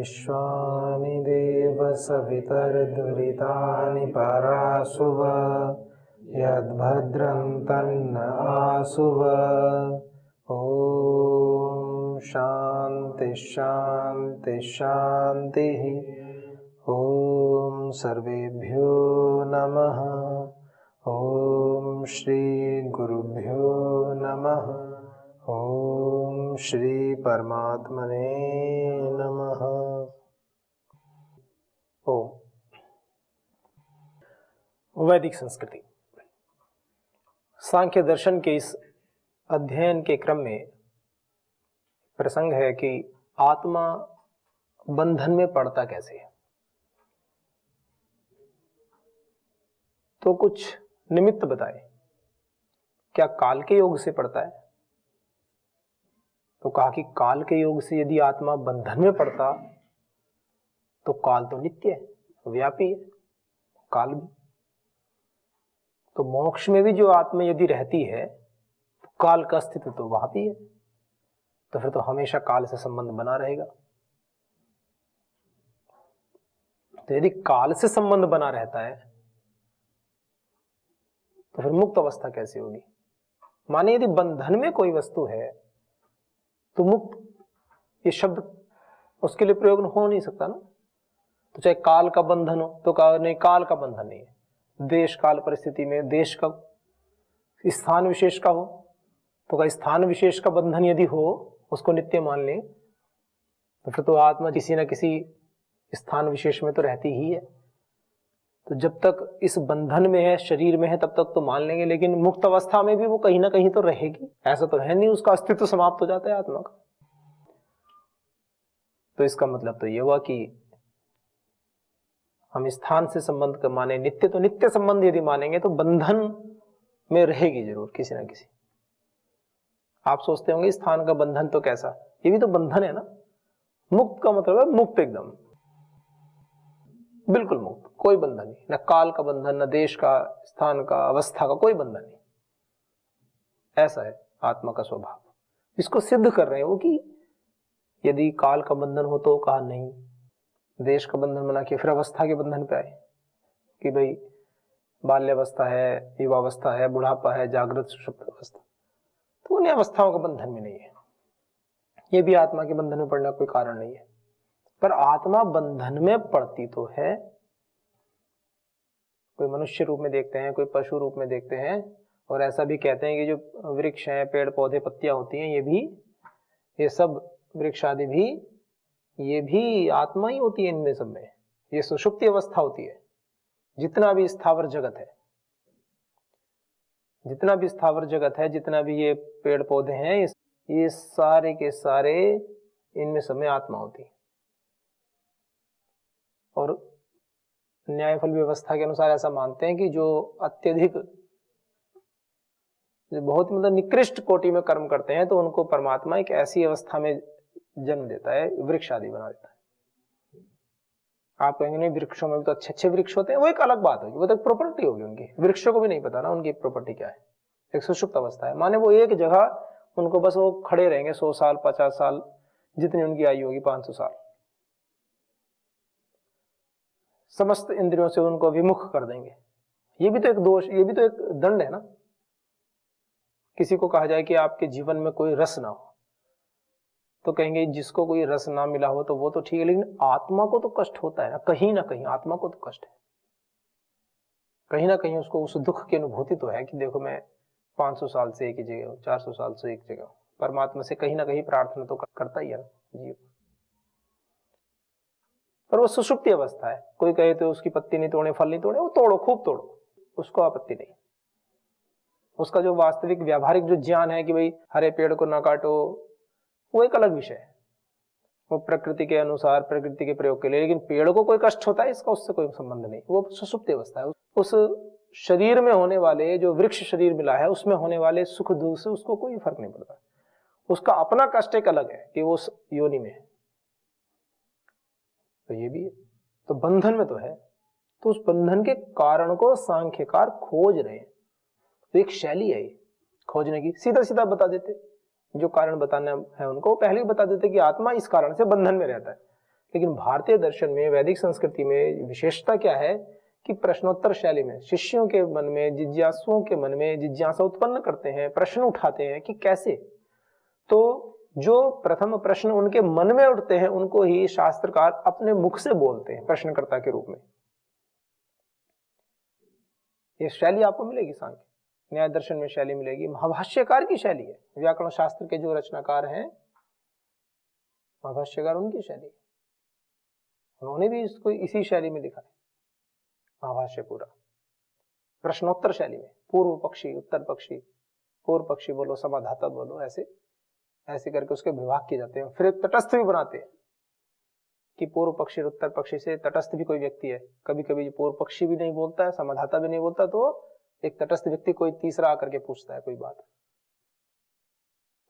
विश्वानि देव सवितर्दुरितानि पराशुव यद्भद्रं तन्न आशुव। ॐ शान्ति शान्ति शान्तिः। ॐ सर्वेभ्यो नमः। ॐ श्री गुरुभ्यो नमः। ॐ श्री परमात्मने नमः। ओम। वैदिक संस्कृति सांख्य दर्शन के इस अध्ययन के क्रम में प्रसंग है कि आत्मा बंधन में पड़ता कैसे है। तो कुछ निमित्त बताए। क्या काल के योग से पड़ता है? तो कहा कि काल के योग से यदि आत्मा बंधन में पड़ता तो काल तो नित्य है, व्यापी है, काल भी। तो मोक्ष में भी जो आत्मा यदि रहती है तो काल का अस्तित्व तो वहां भी है, तो फिर तो हमेशा काल से संबंध बना रहेगा। तो यदि काल से संबंध बना रहता है तो फिर मुक्त अवस्था कैसे होगी? माने यदि बंधन में कोई वस्तु है तो मुक्त ये शब्द उसके लिए प्रयोग हो नहीं सकता ना। तो चाहे काल का बंधन हो तो कहा नहीं, काल का बंधन नहीं है। देश काल परिस्थिति में देश का स्थान विशेष का हो तो का स्थान विशेष का बंधन यदि हो, उसको नित्य मान ले, तो फिर तो आत्मा किसी न किसी स्थान विशेष में तो रहती ही है। तो जब तक इस बंधन में है, शरीर में है, तब तक तो मान लेंगे, लेकिन मुक्त अवस्था में भी वो कहीं ना कहीं तो रहेगी। ऐसा तो है नहीं उसका अस्तित्व समाप्त हो जाता है आत्मा का। तो इसका मतलब तो ये हुआ कि हम स्थान से संबंध का माने नित्य, तो नित्य संबंध यदि मानेंगे तो बंधन में रहेगी जरूर किसी ना किसी। आप सोचते होंगे स्थान का बंधन तो कैसा, ये भी तो बंधन है ना। मुक्त का मतलब है मुक्त, एकदम बिल्कुल मुक्त, कोई बंधन नहीं, न काल का बंधन, न देश का, स्थान का, अवस्था का, कोई बंधन नहीं। ऐसा है आत्मा का स्वभाव। इसको सिद्ध कर रहे हैं वो कि यदि काल का बंधन हो तो कहा नहीं, देश का बंधन बना के फिर अवस्था के बंधन पे आए कि भाई बाल्यावस्था है, युवावस्था है, बुढ़ापा है, जागृत सुषुप्त अवस्था, तो उन्हें अवस्थाओं का बंधन में नहीं है। ये भी आत्मा के बंधन में पड़ने का कोई कारण नहीं है। पर आत्मा बंधन में पड़ती तो है। कोई मनुष्य रूप में देखते हैं, कोई पशु रूप में देखते हैं, और ऐसा भी कहते हैं कि जो वृक्ष हैं, पेड़ पौधे, पत्तियां होती हैं, ये सब वृक्ष आदि भी, ये भी आत्मा ही होती है। इनमें सब में ये सुषुप्ति अवस्था होती है। जितना भी स्थावर जगत है, जितना भी स्थावर जगत है, जितना भी ये पेड़ पौधे हैं, ये सारे के सारे इनमें सब में आत्मा होती है। और न्यायफल व्यवस्था के अनुसार ऐसा मानते हैं कि जो अत्यधिक, बहुत मतलब निकृष्ट कोटि में कर्म करते हैं, तो उनको परमात्मा एक ऐसी अवस्था में जन्म देता है, वृक्ष आदि बना देता है। आप कहेंगे नहीं, वृक्षों में भी तो अच्छे अच्छे वृक्ष होते हैं, वो एक अलग बात होगी, वो तो एक प्रॉपर्टी होगी उनकी। वृक्षों को भी नहीं पता ना उनकी प्रॉपर्टी क्या है। एक सुषुप्त अवस्था है, माने वो एक जगह उनको बस वो खड़े रहेंगे 100 साल, 50 साल, जितनी उनकी आयु होगी, 500 साल, समस्त इंद्रियों से उनको विमुख कर देंगे। ये भी तो एक दोष, ये भी तो एक दंड है ना। किसी को कहा जाए कि आपके जीवन में कोई रस ना हो, तो कहेंगे जिसको कोई रस ना मिला हो तो वो तो ठीक है, लेकिन आत्मा को तो कष्ट होता है ना कहीं आत्मा को तो कष्ट है। कहीं ना कहीं उसको उस दुख की अनुभूति तो है कि देखो मैं 500 साल से एक ही जगह हूं, 400 साल से एक जगह हूं। परमात्मा से कहीं ना कहीं प्रार्थना तो करता ही है ना जीव। पर वो सुषुप्ति अवस्था है। कोई कहे तो उसकी पत्ती नहीं तोड़े, फल नहीं तोड़े, वो तोड़ो, खूब तोड़ो, उसको आपत्ति नहीं। उसका जो वास्तविक व्यावहारिक जो ज्ञान है कि भाई हरे पेड़ को ना काटो, वो एक अलग विषय है, वो प्रकृति के अनुसार, प्रकृति के प्रयोग के लिए। लेकिन पेड़ को कोई कष्ट होता है, इसका उससे कोई संबंध नहीं। वो सुषुप्ति अवस्था है। उस शरीर में होने वाले, जो वृक्ष शरीर मिला है, उसमें होने वाले सुख दुख से उसको कोई फर्क नहीं पड़ता। उसका अपना कष्ट एक अलग है कि वो योनि में है। तो ये भी है। तो बंधन में तो है, तो उस बंधन के कारण को सांख्यकार खोज रहे हैं। तो एक शैली है ये खोजने की। सीधा सीधा बता देते, जो कारण बताना है उनको पहले ही बता देते कि आत्मा इस कारण से बंधन में रहता है। लेकिन भारतीय दर्शन में, वैदिक संस्कृति में विशेषता क्या है कि प्रश्नोत्तर शैली में शिष्यों के मन में, जिज्ञासुओं के मन में जिज्ञासा उत्पन्न करते हैं, प्रश्न उठाते हैं कि कैसे। तो जो प्रथम प्रश्न उनके मन में उठते हैं उनको ही शास्त्रकार अपने मुख से बोलते हैं प्रश्नकर्ता के रूप में। ये शैली आपको मिलेगी सांख्य न्याय दर्शन में, शैली मिलेगी। महाभाष्यकार की शैली है, व्याकरण शास्त्र के जो रचनाकार हैं महाभाष्यकार, उनकी शैली है। उन्होंने भी इसको इसी शैली में लिखा है महाभाष्य पूरा, प्रश्नोत्तर शैली में। पूर्व पक्षी, उत्तर पक्षी, पूर्व पक्षी बोलो, समाधाता बोलो, ऐसे ऐसे करके उसके विभाग किए जाते हैं। फिर एक तटस्थ भी बनाते हैं कि पूर्व पक्षी उत्तर पक्षी से तटस्थ भी कोई व्यक्ति है। कभी कभी पूर्व पक्षी भी नहीं बोलता है, समाधाता भी नहीं बोलता, तो एक तटस्थ व्यक्ति कोई तीसरा आकर के पूछता है कोई बात,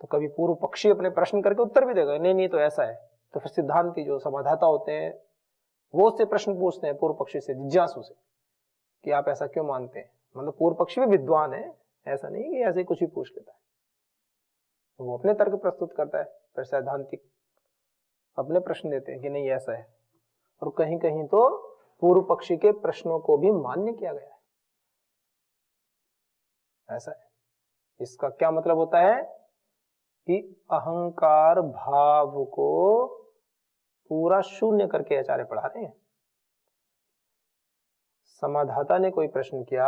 तो कभी पूर्व पक्षी अपने प्रश्न करके उत्तर भी देगा, नहीं नहीं तो ऐसा है। तो फिर सिद्धांती जो समाधाता होते हैं वो उससे प्रश्न पूछते हैं पूर्व पक्षी से, जिज्ञासु से, कि आप ऐसा क्यों मानते हैं। मतलब पूर्व पक्षी भी विद्वान है, ऐसा नहीं कि ऐसे कुछ भी पूछ लेता है, वो अपने तर्क प्रस्तुत करता है। फिर सैद्धांतिक अपने प्रश्न देते हैं कि नहीं ऐसा है। और कहीं कहीं तो पूर्व पक्षी के प्रश्नों को भी मान्य किया गया है, ऐसा है। इसका क्या मतलब होता है कि अहंकार भाव को पूरा शून्य करके आचार्य पढ़ा रहे हैं। समाधाता ने कोई प्रश्न किया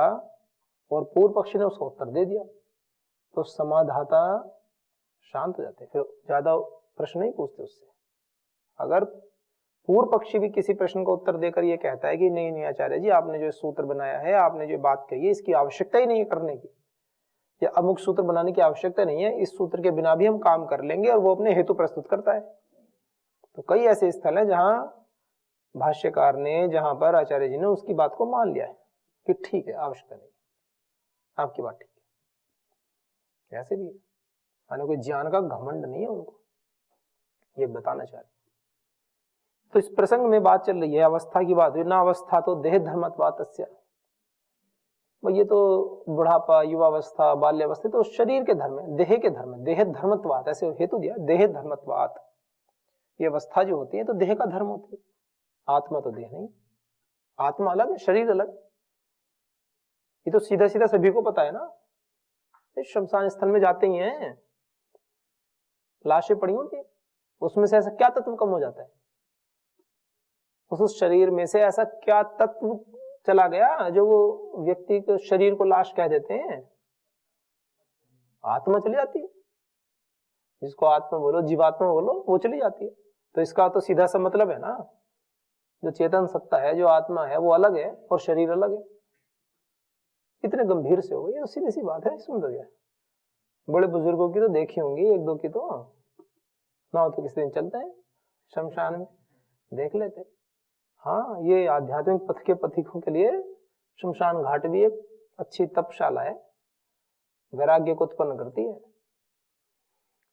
और पूर्व पक्षी ने उसका उत्तर दे दिया, तो समाधाता शांत हो जाते, फिर ज्यादा प्रश्न नहीं पूछते उससे। अगर पूर्व पक्षी भी किसी प्रश्न का उत्तर देकर ये कहता है कि नहीं नहीं आचार्य जी, आपने जो सूत्र बनाया है, आपने जो बात कही है, इसकी आवश्यकता ही नहीं है करने की, या अमुक सूत्र बनाने की आवश्यकता नहीं है, इस सूत्र के बिना भी हम काम कर लेंगे, और वो अपने हेतु प्रस्तुत करता है। तो कई ऐसे स्थल हैं जहां भाष्यकार ने, जहां पर आचार्य जी ने उसकी बात को मान लिया है कि ठीक है, आवश्यकता नहीं, आपकी बात ठीक है। ऐसे भी है, कोई ज्ञान का घमंड नहीं है उनको, ये बताना चाह रहे। तो इस प्रसंग में बात चल रही है अवस्था की बात हुई ना, अवस्था तो देह धर्मत्वात्स्य, ये तो बुढ़ापा, युवावस्था, बाल्यावस्था तो शरीर के धर्म है, देह के धर्म है, देह धर्मत्वात्, ऐसे हेतु दिया, देह धर्मत्वात्। ये अवस्था जो होती है तो देह का धर्म होती है, आत्मा तो देह नहीं, आत्मा अलग है, शरीर अलग। ये तो सीधा सीधा सभी को पता है ना, शमशान स्थल में जाते ही हैं, लाशें पड़ी होती, उसमें से ऐसा क्या तत्व कम हो जाता है, उस शरीर में से ऐसा क्या तत्व चला गया जो वो व्यक्ति के शरीर को लाश कह देते हैं। आत्मा चली जाती है, जिसको आत्मा बोलो, जीवात्मा बोलो, वो चली जाती है। तो इसका तो सीधा सा मतलब है ना, जो चेतन सत्ता है, जो आत्मा है, वो अलग है और शरीर अलग है। इतने गंभीर से हो गई, तो सीधी सी बात है, इसमें तो क्या। बड़े बुजुर्गों की तो देखी होंगी, एक दो की तो ना हो तो किसी दिन चलते हैं शमशान में, देख लेते। हाँ, ये आध्यात्मिक पथ के पथिकों के लिए शमशान घाट भी एक अच्छी तपशाला है, वैराग्य को उत्पन्न करती है।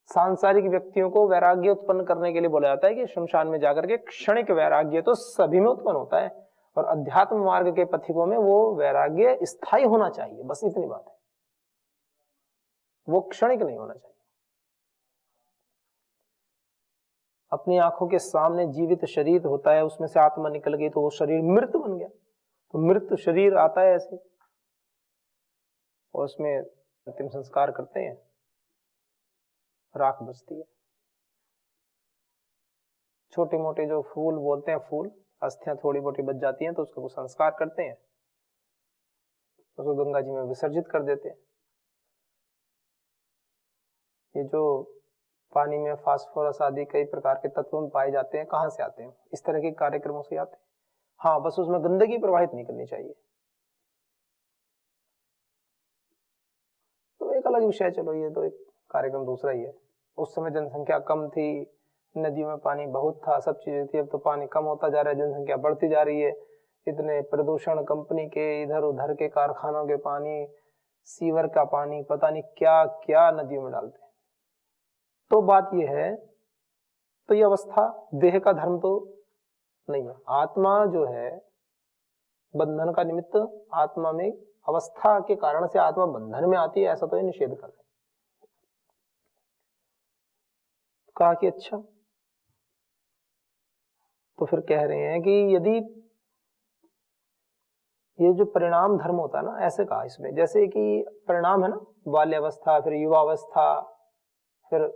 सांसारिक व्यक्तियों को वैराग्य उत्पन्न करने के लिए बोला जाता है कि शमशान में जाकर के क्षणिक वैराग्य तो सभी में उत्पन्न होता है, और अध्यात्म मार्ग के पथिकों में वो वैराग्य स्थायी होना चाहिए, बस इतनी बात है, वो क्षणिक नहीं होना चाहिए। अपनी आंखों के सामने जीवित शरीर होता है, उसमें से आत्मा निकल गई तो वो शरीर मृत बन गया, तो मृत शरीर आता है ऐसे, और उसमें अंतिम संस्कार करते हैं, राख बचती है। छोटे मोटे जो फूल बोलते हैं, फूल अस्थियां थोड़ी मोटी बच जाती हैं, तो उसका कुछ संस्कार करते हैं, उसको गंगा जी में विसर्जित कर देते हैं। ये जो पानी में फास्फोरस आदि कई प्रकार के तत्व में पाए जाते हैं, कहां से आते हैं? इस तरह के कार्यक्रमों से आते हैं। हाँ, बस उसमें गंदगी प्रवाहित नहीं करनी चाहिए। तो एक अलग विषय, चलो ये तो एक कार्यक्रम दूसरा ही है। उस समय जनसंख्या कम थी, नदियों में पानी बहुत था, सब चीजें थी। अब तो पानी कम होता जा रहा है, जनसंख्या बढ़ती जा रही है, इतने प्रदूषण, कंपनी के इधर उधर के कारखानों के पानी, सीवर का पानी, पता नहीं क्या क्या नदियों में डालते हैं। तो बात यह है, तो ये अवस्था देह का धर्म तो नहीं है। आत्मा जो है बंधन का निमित्त, आत्मा में अवस्था के कारण से आत्मा बंधन में आती है, ऐसा तो ये निषेध कर रहे हैं। कहा कि अच्छा, तो फिर कह रहे हैं कि यदि ये जो परिणाम धर्म होता है ना, ऐसे कहा इसमें, जैसे कि परिणाम है ना, बाल्यावस्था, फिर युवावस्था, फिर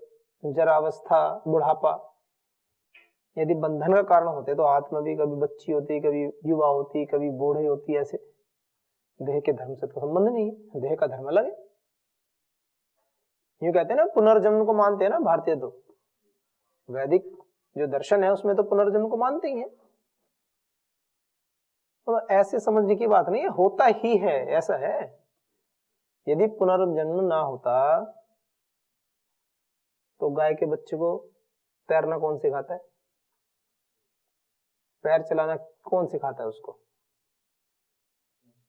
जरावस्था, बुढ़ापा, यदि बंधन का कारण होते तो आत्मा भी कभी बच्ची होती, कभी युवा होती, कभी बूढ़े होती, ऐसे। देह के धर्म से तो संबंध नहीं है, देह का धर्म अलग है। यूं कहते हैं ना, पुनर्जन्म को मानते हैं ना भारतीय, तो वैदिक जो दर्शन है उसमें तो पुनर्जन्म को मानते ही हैं। तो ऐसे समझने की बात नहीं है, होता ही है, ऐसा है। यदि पुनर्जन्म ना होता तो गाय के बच्चे को तैरना कौन सिखाता है? पैर चलाना कौन सिखाता है उसको?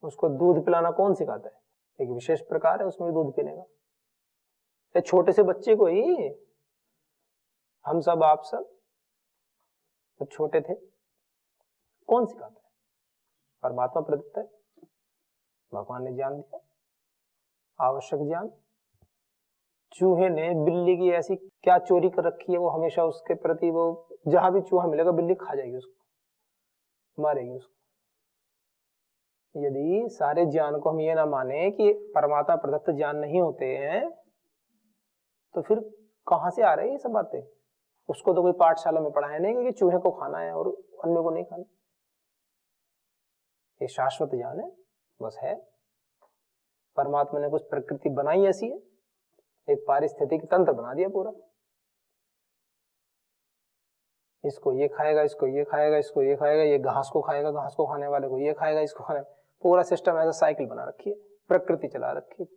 उसको दूध पिलाना कौन सिखाता है? एक विशेष प्रकार है उसमें दूध पीने का। छोटे से बच्चे को ही, हम सब आप सब जब छोटे थे, कौन सिखाता है? परमात्मा प्रदत्त है, भगवान ने ज्ञान दिया, आवश्यक ज्ञान। चूहे ने बिल्ली की ऐसी क्या चोरी कर रखी है, वो हमेशा उसके प्रति, वो जहां भी चूहा मिलेगा बिल्ली खा जाएगी उसको, मारेगी उसको। यदि सारे ज्ञान को हम ये ना माने कि परमात्मा प्रदत्त ज्ञान नहीं होते हैं, तो फिर कहां से आ रही है ये सब बातें? उसको तो कोई पाठशाला में पढ़ाया नहीं कि चूहे को खाना है और अन्य को नहीं खाना। ये शाश्वत ज्ञान है, बस है। परमात्मा ने कुछ प्रकृति बनाई ऐसी है, एक पारिस्थितिक तंत्र बना दिया पूरा। इसको ये खाएगा, इसको ये खाएगा, इसको ये खाएगा, ये घास को खाएगा, घास को खाने वाले को ये खाएगा, इसको खाने, पूरा सिस्टम ऐसा साइकिल बना रखी है, प्रकृति चला रखी है।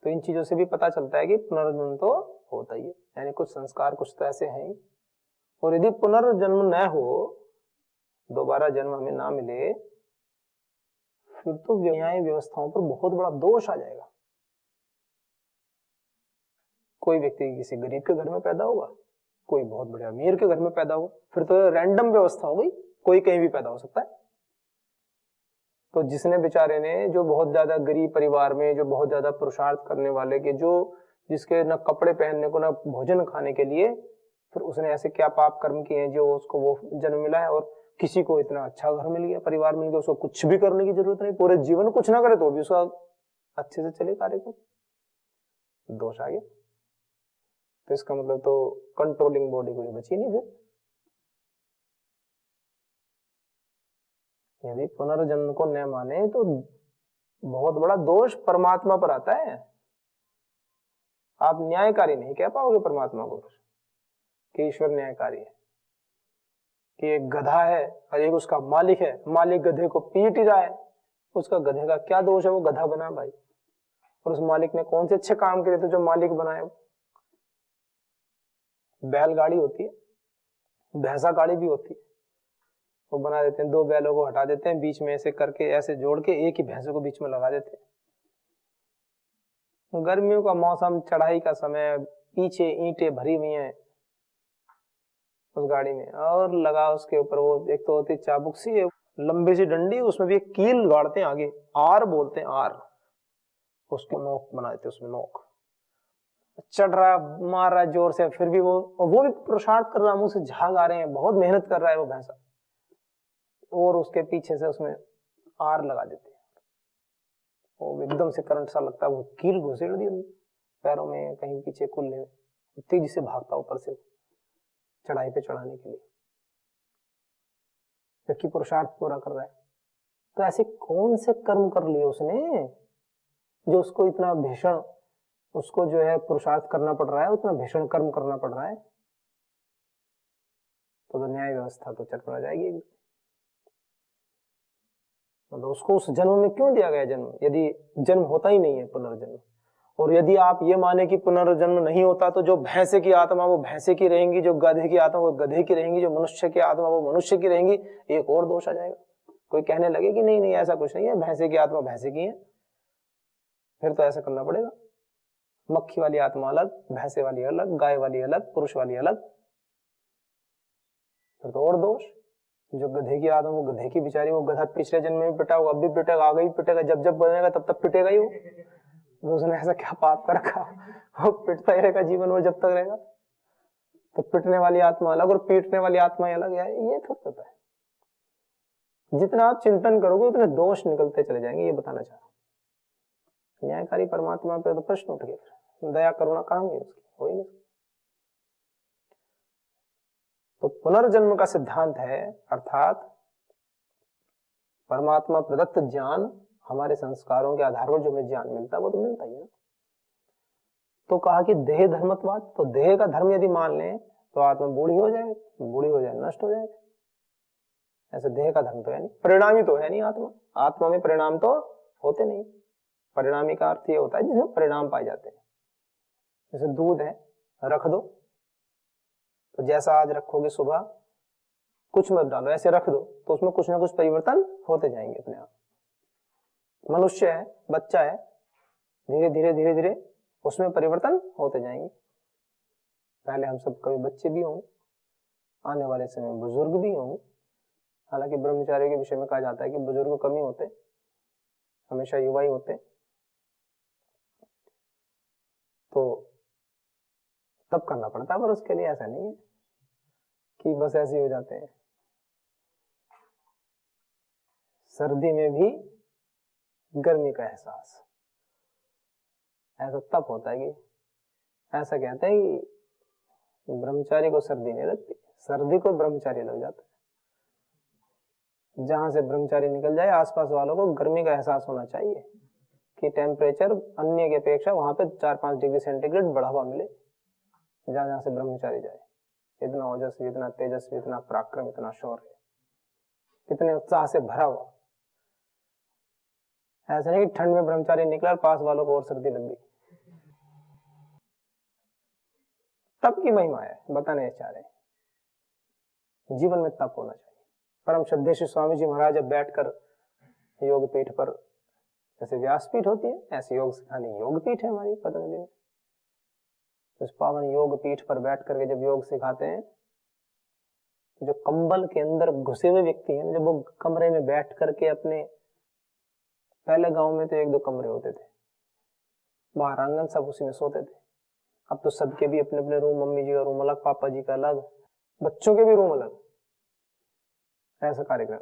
तो इन चीजों से भी पता चलता है कि पुनर्जन्म तो होता ही है, यानी कुछ संस्कार कुछ तो ऐसे हैं ही। और यदि पुनर्जन्म न हो, दोबारा जन्म हमें ना मिले, फिर तो न्याय व्यवस्थाओं पर बहुत बड़ा दोष आ जाएगा। कोई व्यक्ति किसी गरीब के घर में पैदा होगा, कोई बहुत बड़े अमीर के घर में पैदा होगा, फिर तो रैंडम व्यवस्था हो गई, कोई कहीं भी पैदा हो सकता है। तो जिसने बेचारे ने, जो बहुत ज्यादा गरीब परिवार में, जो बहुत ज्यादा पुरुषार्थ करने वाले के, जो जिसके न कपड़े पहनने को, न भोजन खाने के लिए, फिर उसने ऐसे क्या पाप कर्म किए हैं जो उसको वो जन्म मिला है। और किसी को इतना अच्छा घर मिल गया, परिवार मिल गया, उसको कुछ भी करने की जरूरत नहीं, पूरे जीवन कुछ ना करे तो भी उसका अच्छे से चले कार्यक्रम, दोष आ गया। तो इसका मतलब तो कंट्रोलिंग बॉडी कोई बची नहीं फिर। यदि पुनर्जन्म को न माने तो बहुत बड़ा दोष परमात्मा पर आता है। आप न्यायकारी नहीं कह पाओगे परमात्मा को कि ईश्वर न्यायकारी है, कि एक गधा है और एक उसका मालिक है, मालिक गधे को पीट ही रहा है, उसका गधे का क्या दोष है? वो गधा बना भाई। और उस मालिक ने कौन से अच्छे काम करे थे जो मालिक बनाए? बैलगाड़ी होती है, भैंसा गाड़ी भी होती है, वो बना देते हैं, दो बैलों को हटा देते हैं, बीच में ऐसे करके ऐसे जोड़ के एक ही भैंसे को बीच में लगा देते हैं। गर्मियों का मौसम, चढ़ाई का समय, पीछे ईंटें भरी हुई हैं उस गाड़ी में, और लगा उसके ऊपर वो एक तो होती चाबुक सी, लंबी सी डंडी, उसमें भी एक कील गाड़ते हैं आगे, आर बोलते हैं, आर, उसको नोक बना देते, उसमें नोक। चढ़ रहा, मार रहा जोर से, फिर भी वो भी पुरुषार्थ कर रहा, मुंह से झाग आ रहे हैं, बहुत मेहनत कर रहा है वो भैंसा, और उसके पीछे से उसमें आर लगा देते हैं, वो एकदम से करंट सा लगता है, वो कील घुसेड़ दी पैरों में, कहीं पीछे कुल्ले में, तेजी से भागता ऊपर से चढ़ाई पे चढ़ाने के लिए, जबकि पुरुषार्थ पूरा कर रहा है। तो ऐसे कौन से कर्म कर लिए उसने जो उसको इतना भीषण, उसको जो है पुरुषार्थ करना पड़ रहा है, उतना भीषण कर्म करना पड़ रहा है? तो न्याय व्यवस्था तो चरमरा जाएगी। मतलब उसको उस जन्म में क्यों दिया गया जन्म, यदि जन्म होता ही नहीं है पुनर्जन्म? और यदि आप ये माने कि पुनर्जन्म नहीं होता तो जो भैंसे की आत्मा वो भैंसे की रहेंगी, जो गधे की आत्मा वो गधे की रहेंगी, जो मनुष्य की आत्मा वो मनुष्य की रहेंगी, एक और दोष आ जाएगा। कोई कहने लगे कि नहीं नहीं ऐसा कुछ नहीं है, भैंसे की आत्मा भैंसे की है, फिर तो ऐसा करना पड़ेगा, मक्खी वाली आत्मा अलग, भैंसे वाली अलग, गाय वाली अलग, पुरुष वाली अलग, फिर तो और दोष। जो गधे की आत्मा वो गधे की बिचारी, वो गधा पिछले जन्म में पिटा होगा, अब भी पिटेगा, आगे भी पिटेगा, जब जब बनेगा तब तक पिटेगा ही वो। उसने ऐसा क्या पाप कर रखा, वो पिटता ही रहेगा जीवन में जब तक रहेगा। तो पिटने वाली आत्मा अलग और पीटने वाली आत्मा अलग है, ये थोड़ा पता है। जितना आप चिंतन करोगे उतने दोष निकलते चले जाएंगे, ये बताना चाह रहा हूं। न्यायकारी परमात्मा पे तो प्रश्न उठ गया, दया करुणा कहां गई उसकी, हो ही नहीं। तो पुनर्जन्म का सिद्धांत है, अर्थात परमात्मा प्रदत्त ज्ञान हमारे संस्कारों के आधार पर जो हमें ज्ञान मिलता है वो तो मिलता ही है। तो कहा कि देह धर्मत्वाद, तो देह का धर्म यदि मान लें तो आत्मा बूढ़ी हो जाए, नष्ट हो जाए। ऐसे देह का धर्म तो है नहीं, परिणामी तो है नहीं आत्मा, आत्मा में परिणाम तो होते नहीं। परिणामी का अर्थ ये होता है जिसमें परिणाम पाए जाते हैं। जैसे दूध है, रख दो तो जैसा आज रखोगे सुबह कुछ मत डालो, ऐसे रख दो तो उसमें कुछ ना कुछ परिवर्तन होते जाएंगे अपने आप। मनुष्य है, बच्चा है, धीरे धीरे धीरे धीरे उसमें परिवर्तन होते जाएंगे। पहले हम सब कभी बच्चे भी होंगे, आने वाले समय में बुजुर्ग भी होंगे। हालांकि ब्रह्मचारियों के विषय में कहा जाता है कि बुजुर्ग कम ही होते, हमेशा युवा ही होते। तो तब करना पड़ता है, पर उसके लिए ऐसा नहीं है कि बस ऐसे ही हो जाते हैं। सर्दी में भी गर्मी का एहसास ऐसा तब होता है कि ऐसा कहते हैं कि ब्रह्मचारी को सर्दी नहीं लगती, सर्दी को ब्रह्मचारी लग जाता है। जहां से ब्रह्मचारी निकल जाए आसपास वालों को गर्मी का एहसास होना चाहिए कि टेम्परेचर अन्य की अपेक्षा वहां पे 4-5 डिग्री सेंटीग्रेड बढ़ावा मिले। जहां जहां से ब्रह्मचारी जाए, इतना ओजस्वी, इतना तेजस्वी, इतना पराक्रम, इतना शौर्य, इतने उत्साह से भरा हुआ। ऐसा नहीं कि ठंड में ब्रह्मचारी निकला और पास वालों को और सर्दी लग गई। तप की महिमा है, बताने चाह रहे हैं। जीवन में तप होना चाहिए। परम श्रद्धेय श्री स्वामी जी महाराज जब बैठकर योग पीठ पर, जैसे व्यासपीठ होती है ऐसे योग सिखाने योग पीठ है हमारी पतंजलि में। उस पावन योग पीठ पर बैठ करके जब योग सिखाते हैं, जो कंबल के अंदर घुसे हुए व्यक्ति हैं, जब वो कमरे में बैठ करके अपने, पहले गांव में तो 1-2 कमरे होते थे, बाहर आंगन, सब उसी में सोते थे। अब तो सबके भी अपने अपने रूम, मम्मी जी का रूम अलग, पापा जी का अलग, बच्चों के भी रूम अलग, ऐसा कार्यक्रम।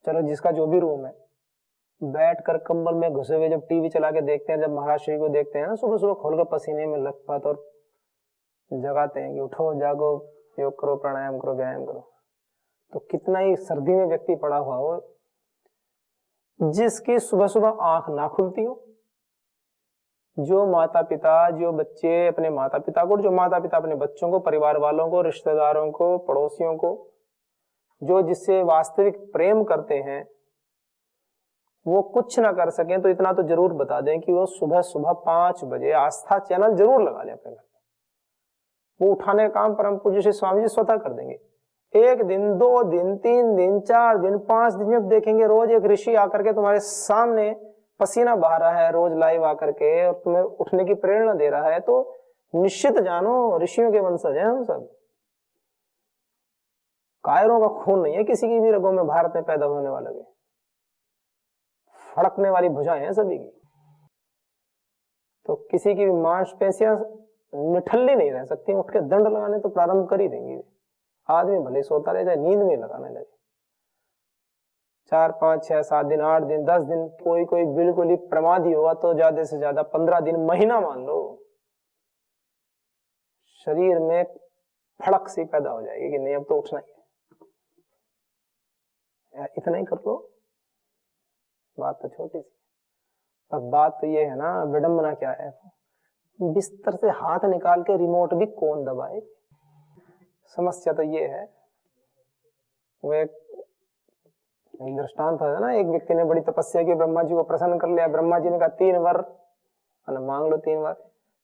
चलो जिसका जो भी रूम है, बैठकर कंबल में घुसे हुए जब टीवी चला के देखते हैं, जब महाराज श्री को देखते हैं ना, सुबह सुबह खोलकर पसीने में लथपथ और जगाते हैं कि उठो जागो, योग करो, प्राणायाम करो, व्यायाम करो। तो कितना ही सर्दी में व्यक्ति पड़ा हुआ हो, जिसकी सुबह सुबह आंख ना खुलती हो, जो माता पिता, जो बच्चे अपने माता पिता को, जो माता पिता अपने बच्चों को, परिवार वालों को, रिश्तेदारों को, पड़ोसियों को, जो जिससे वास्तविक प्रेम करते हैं, वो कुछ ना कर सकें तो इतना तो जरूर बता दें कि वो सुबह सुबह 5 बजे आस्था चैनल जरूर लगा लें अपने घर में। वो उठाने का काम परम पूज्य श्री स्वामी जी स्वतः कर देंगे। 1 दिन, 2 दिन, 3 दिन, 4 दिन, 5 दिन जब देखेंगे रोज एक ऋषि आकर के तुम्हारे सामने पसीना बहा रहा है, रोज लाइव आकर के, और तुम्हें उठने की प्रेरणा दे रहा है, तो निश्चित जानो ऋषियों के वंशज हैं हम सब। कायरों का खून नहीं है किसी की भी रगों में, भारत में पैदा होने वाले के फड़कने वाली भुजाएं हैं सभी की। तो किसी की भी मांसपेशियां निठल्ली नहीं रह सकती, उठ के दंड लगाने तो प्रारंभ कर ही देंगी। आदमी भले सोता रहे, जाए नींद में लगाने लगे। 4, 5, 6, 7 दिन, 8 दिन, 10 दिन, कोई कोई बिल्कुल ही प्रमादी होगा तो ज्यादा से ज्यादा 15 दिन, महीना मान लो, शरीर में फड़क सी पैदा हो जाएगी कि नहीं अब तो उठना ही है। इतना ही कर लो, बात तो छोटी सी। पर बात तो ये है ना, विडंबना क्या है, बिस्तर से हाथ निकाल के रिमोट भी कौन दबाए। समस्या तो ये है। वो एक दृष्टांत था ना, एक व्यक्ति ने बड़ी तपस्या की, ब्रह्मा जी को प्रसन्न कर लिया। ब्रह्मा जी ने कहा 3 वर मांग लो, 3 वर।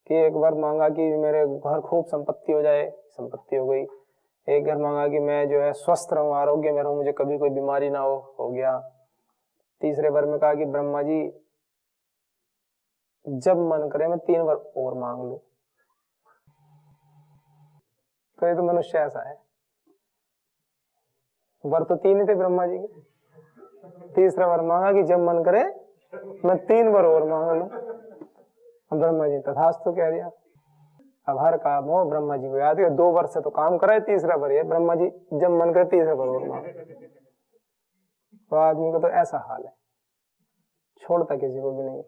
कि एक बार मांगा कि मेरे घर खूब संपत्ति हो जाए, संपत्ति हो गई। एक बार मांगा कि मैं जो है स्वस्थ रहूं, आरोग्य में रहूं, मुझे कभी कोई बीमारी ना हो गया। तीसरे बार में कहा कि ब्रह्मा जी जब मन करे मैं 3 वर और मांग लूं। तो ये तो मनुष्य ऐसा है, वर तो 3 ही थे ब्रह्मा जी के। तीसरा वर मांगा कि जब मन करे मैं 3 वर और मांग लूं। ब्रह्मा जी तथास्तु कह दिया। अब हर काम हो ब्रह्मा जी को याद है, 2 वर्ष से तो काम करे, तीसरा बार है ब्रह्मा जी जब मन करे तीसरा बार और माफ। तो आदमी को तो ऐसा हाल है, छोड़ता किसी को भी नहीं।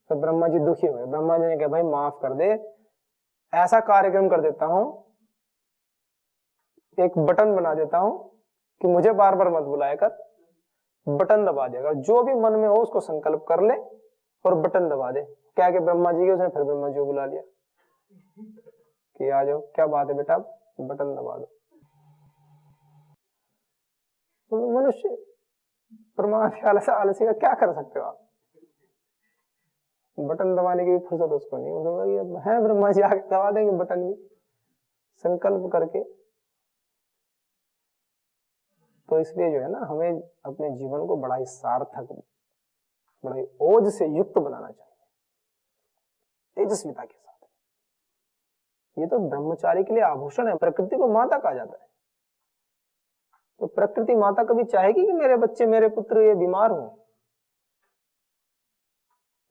तो ब्रह्मा जी दुखी हुए, ब्रह्मा जी ने कहा भाई माफ कर दे, ऐसा कार्यक्रम कर देता हूं, एक बटन बना देता हूं कि मुझे बार बार मत बुलाया कर, बटन दबा देगा, जो भी मन में हो उसको संकल्प कर ले और बटन दबा दे। क्या कि ब्रह्मा जी के, उसने फिर ब्रह्मा जी को बुला लिया कि आ जाओ, क्या बात है बेटा, बटन दबा दो। तो मनुष्य परमात्मा आलसी का क्या कर सकते हो आप, बटन दबाने की भी फुर्सत उसको नहीं, उसको है ब्रह्मा जी आके दबा देंगे बटन भी संकल्प करके। तो इसलिए जो है ना, हमें अपने जीवन को बड़ा ही सार्थक, बड़ा ही ओज से युक्त बनाना चाहिए, तेजस्विता के साथ। ये तो ब्रह्मचारी के लिए आभूषण है, प्रकृति को माता कहा जाता है। तो प्रकृति माता कभी चाहेगी कि मेरे बच्चे, मेरे पुत्र ये बीमार हो?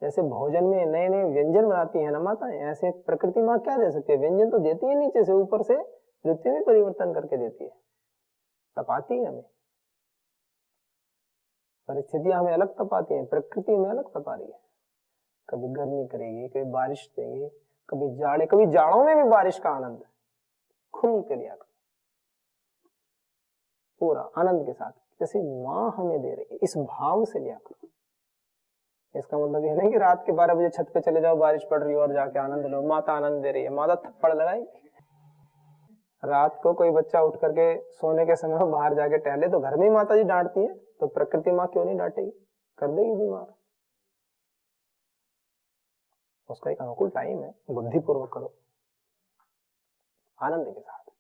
जैसे भोजन में नए नए व्यंजन बनाती है ना माताएं, ऐसे प्रकृति माँ क्या दे सकती है? व्यंजन तो देती है नीचे से, ऊपर से ऋतु में परिवर्तन करके देती है, तपाती है हमें। परिस्थितियां हमें अलग तपाती हैं, प्रकृति हमें अलग तपा रही है। कभी गर्मी करेगी, कभी बारिश देगी, कभी जाड़े, कभी जाड़ों में भी बारिश का आनंद खुल के लिया करो, पूरा आनंद के साथ, जैसे माँ हमें दे रही है, इस भाव से लिया करो। इसका मतलब यह नहीं कि रात के 12 बजे छत पे चले जाओ, बारिश पड़ रही है और जाके आनंद लो, माता आनंद दे रही है, माता थप्पड़ लगाएगी। रात को कोई बच्चा उठ करके सोने के समय बाहर जाके टहले तो घर में ही माता जी डांटती है, तो प्रकृति माँ क्यों नहीं डांटेगी, कर देगी बीमार। उसका एक अनुकूल टाइम है, बुद्धिपूर्वक करो, आनंद के साथ।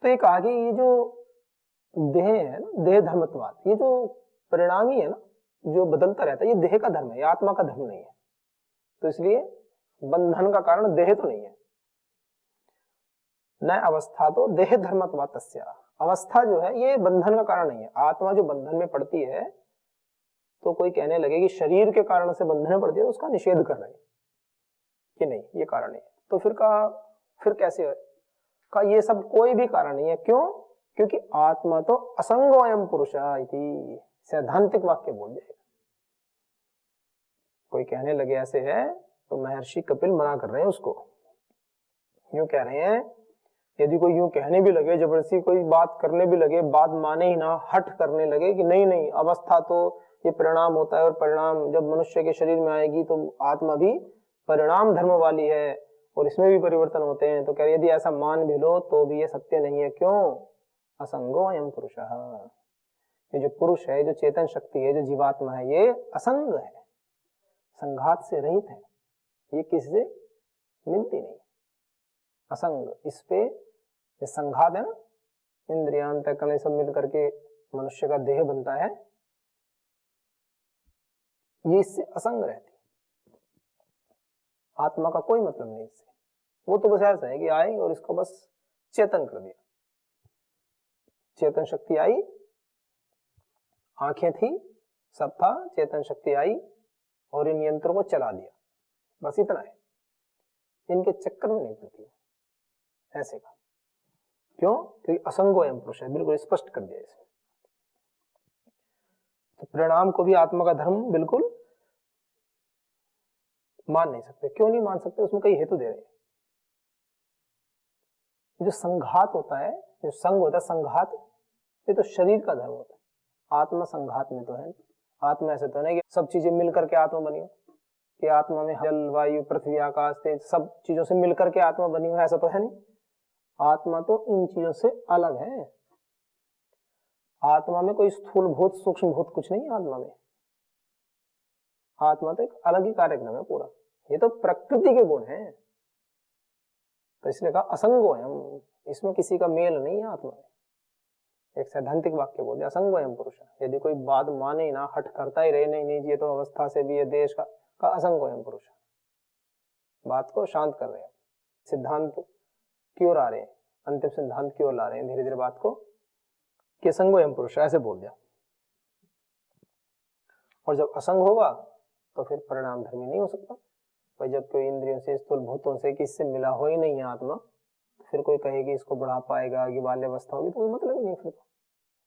तो एक आगे ये जो देह है ना, देह धर्मत्वाद, ये जो परिणामी है ना, जो बदलता रहता है, ये देह का धर्म है, ये आत्मा का धर्म नहीं है। तो इसलिए बंधन का कारण देह तो नहीं है। न अवस्था तो देह धर्मत्वात् तस्या, अवस्था जो है ये बंधन का कारण नहीं है। आत्मा जो बंधन में पड़ती है, तो कोई कहने लगे कि शरीर के कारण से बंधन में पड़ती है, तो उसका निषेध कर रहे हैं कि नहीं, ये कारण है। तो फिर कहा, फिर कैसे है? कहा ये सब कोई भी कारण नहीं है। क्यों? क्योंकि आत्मा तो असंगोयम पुरुषः इति सैद्धांतिक वाक्य बोल जाएगा। कोई कहने लगे ऐसे है, तो महर्षि कपिल मना कर रहे हैं उसको। यूं कह रहे हैं, यदि कोई यूं कहने भी लगे, जबरदस्ती कोई बात करने भी लगे, बात माने ही ना, हट करने लगे कि नहीं नहीं, अवस्था तो ये परिणाम होता है, और परिणाम जब मनुष्य के शरीर में आएगी तो आत्मा भी परिणाम धर्म वाली है और इसमें भी परिवर्तन होते हैं, तो कह रहे यदि ऐसा मान भी लो तो भी ये सत्य नहीं है। क्यों? असंगो अयम पुरुषः, ये जो पुरुष है, जो चेतन शक्ति है, जो जीवात्मा है, ये असंग है, संघात से रहित है, ये किससे मिलती नहीं, असंग। इस पे ये संघात है ना, इंद्रियां अंतःकरण सब मिल करके मनुष्य का देह बनता है, ये इससे असंग रहती है। आत्मा का कोई मतलब नहीं इससे, वो तो बस ऐसा है कि आई और इसको बस चेतन कर दिया, चेतन शक्ति आई, आंखें थी, सब था, चेतन शक्ति आई और इन यंत्रों को चला दिया, बस इतना है। इनके चक्कर में नहीं पड़ती ऐसे का। क्यों? क्योंकि असंगो एवं पुरुष है, बिल्कुल स्पष्ट कर दिया इसमें। तो परिणाम को भी आत्मा का धर्म बिल्कुल मान नहीं सकते। क्यों नहीं मान सकते? उसमें कई हेतु दे रहे हैं। जो संघात होता है, जो संग होता है, संघात, ये तो शरीर का धर्म होता है, आत्मा संघात में तो है। आत्मा ऐसे तो नहीं कि सब चीजें मिलकर के आत्मा बनी हो, कि आत्मा में जल वायु पृथ्वी आकाश तेज सब चीजों से मिलकर के आत्मा बनी हो, ऐसा तो है नहीं। आत्मा तो इन चीजों से अलग है। आत्मा में कोई स्थूल भूत सूक्ष्म भूत कुछ नहीं है। आत्मा में, आत्मा तो एक अलग ही कार्यक्रम है पूरा, ये तो प्रकृति के गुण हैं। तो इसलिए कहा असंगोयम, इसमें किसी का मेल नहीं है आत्मा में। एक सैद्धांतिक वाक्य बोल दिया, असंगोयम पुरुष। यदि कोई बात माने ना, हट करता ही रहे, नहीं नहीं ये तो अवस्था से भी है, देश का असंगोयम पुरुष, बात को शांत कर रहे हैं, सिद्धांत की ओर आ रहे हैं, अंतिम सिद्धांत की ओर ला रहे हैं धीरे धीरे बात को, कि असंगोयम पुरुष ऐसे बोल दिया। और जब असंग होगा तो फिर परिणाम धर्मी नहीं हो सकता। भाई जब कोई इंद्रियों से स्थूल भूतों से किससे मिला हो ही नहीं है आत्मा, तो फिर कोई कहे कि इसको बढ़ा पाएगा कि बाल्यावस्था होगी, तो कोई मतलब ही नहीं। फिर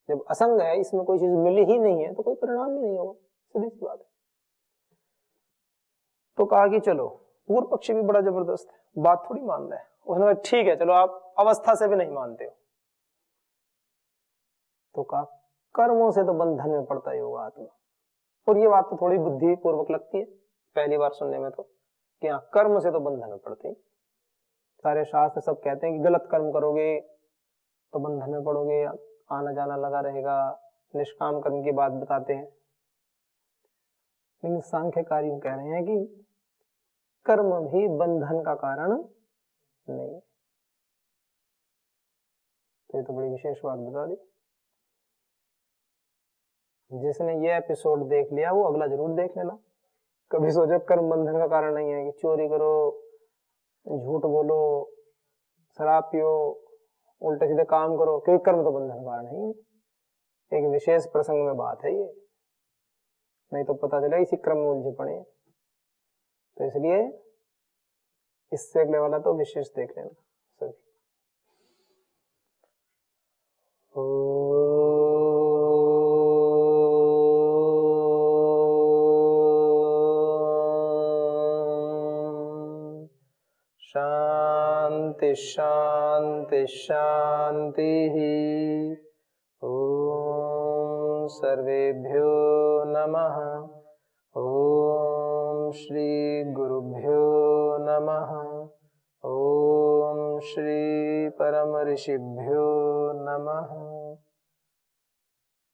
जब असंग है, इसमें कोई चीज मिली ही नहीं है, तो कोई परिणाम ही नहीं होगा, सीधी सी बात है। तो कहा कि चलो, पूर्व पक्षी भी बड़ा जबरदस्त है, बात थोड़ी मान रहा है। उसने कहा ठीक है चलो, आप अवस्था से भी नहीं मानते हो, तो कहा कर्मों से तो बंधन में पड़ता ही होगा आत्मा। और ये बात तो थोड़ी बुद्धि पूर्वक लगती है पहली बार सुनने में, तो कि हाँ कर्म से तो बंधन में पड़ते हैं। सारे शास्त्र सब कहते हैं कि गलत कर्म करोगे तो बंधन में पड़ोगे, आना जाना लगा रहेगा, निष्काम कर्म की बात बताते हैं। लेकिन सांख्यकारी कह रहे हैं कि कर्म भी बंधन का कारण नहीं है। तो ये तो बड़ी विशेष बात बता दी। जिसने ये एपिसोड देख लिया वो अगला जरूर देख लेना। कभी सोचो कर्म बंधन का कारण नहीं है कि चोरी करो, झूठ बोलो, शराब पियो, उल्टे सीधे काम करो, क्योंकि कर्म तो बंधन का कारण है ही। एक विशेष प्रसंग में बात है ये, नहीं तो पता चला इसी क्रम में उलझे पड़े हैं। तो इसलिए इससे अगले वाला तो विशेष देख लेना सभी। शांति शांति शांति। ओम सर्वेभ्यो नमः। ओम श्री गुरुभ्यो नमः। ओम श्री परम ऋषिभ्यो नमः।